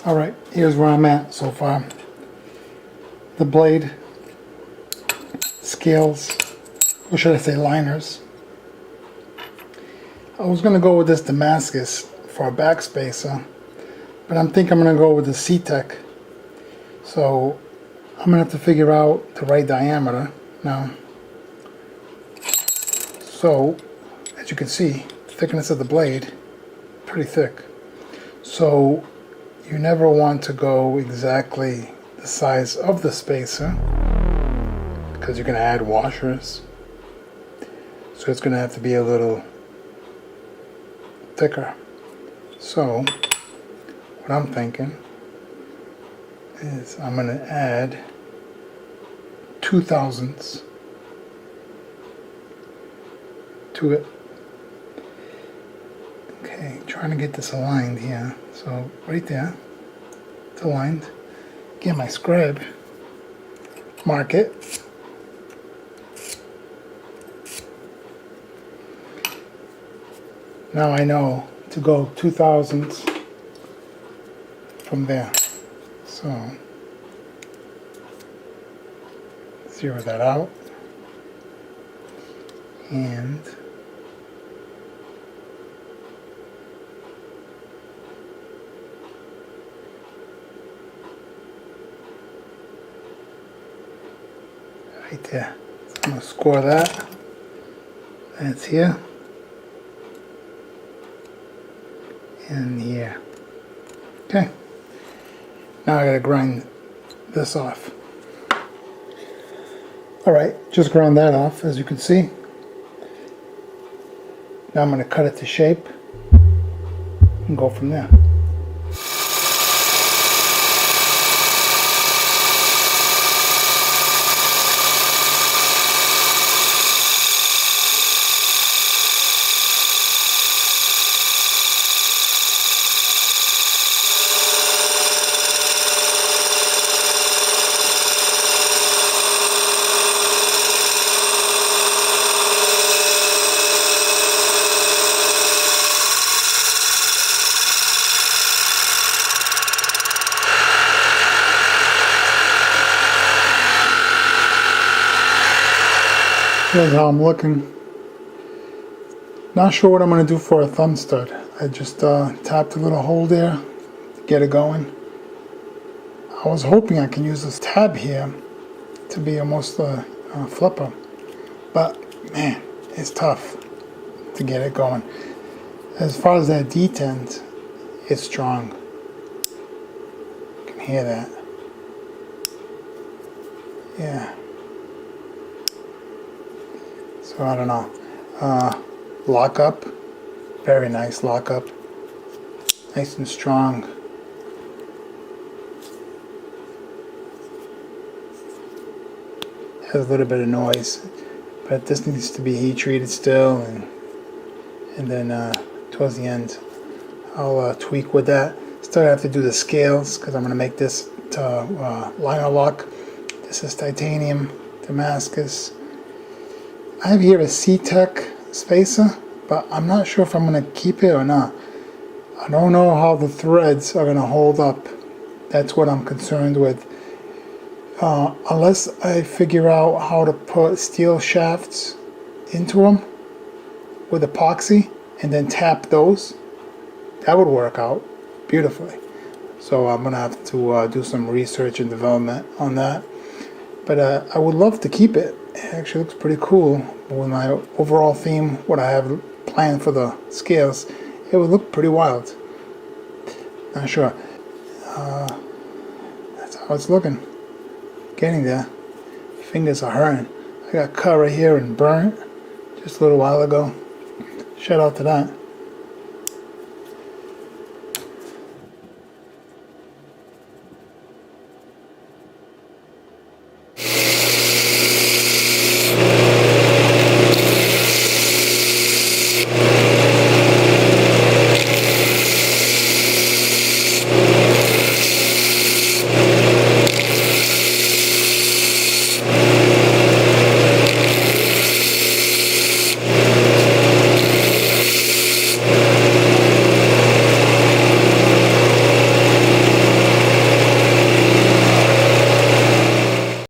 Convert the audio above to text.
Alright, here's where I'm at so far. The blade, scales, or should I say liners. I was going to go with this Damascus for a backspacer, but I'm thinking I'm going to go with the C-Tech. So I'm going to have to figure out the right diameter now. So, as you can see, the thickness of the blade, pretty thick. So you never want to go exactly the size of the spacer because you're going to add washers. So it's going to have to be a little thicker. So what I'm thinking is I'm going to add 2/1000 to it. Okay, trying to get this aligned here. So right there, it's aligned. Get my scribe, mark it. Now I know to go 2/1000 from there. So zero that out, and right there. So I'm going to score that. That's here. And here. Okay. Now I gotta grind this off. Alright, just ground that off, as you can see. Now I'm gonna cut it to shape and go from there. Here's how I'm looking. Not sure what I'm going to do for a thumb stud. I just tapped a little hole there to get it going. I was hoping I can use this tab here to be almost a flipper, but man, it's tough to get it going. As far as that detent, it's strong. You can hear that. Yeah. So I don't know. Lockup, very nice lockup. Nice and strong. Has a little bit of noise, but this needs to be heat treated still, and then towards the end I'll tweak with that. Still have to do the scales because I'm going to make this liner lock. This is titanium, Damascus. I have here a C-Tech spacer, but I'm not sure if I'm going to keep it or not. I don't know how the threads are going to hold up. That's what I'm concerned with. Unless I figure out how to put steel shafts into them with epoxy and then tap those, that would work out beautifully. So I'm going to have to do some research and development on that. But I would love to keep it. It actually looks pretty cool. With my overall theme, what I have planned for the scales, it would look pretty wild. Not sure. That's how it's looking. Getting there. Fingers are hurting. I got cut right here and burnt just a little while ago. Shout out to that.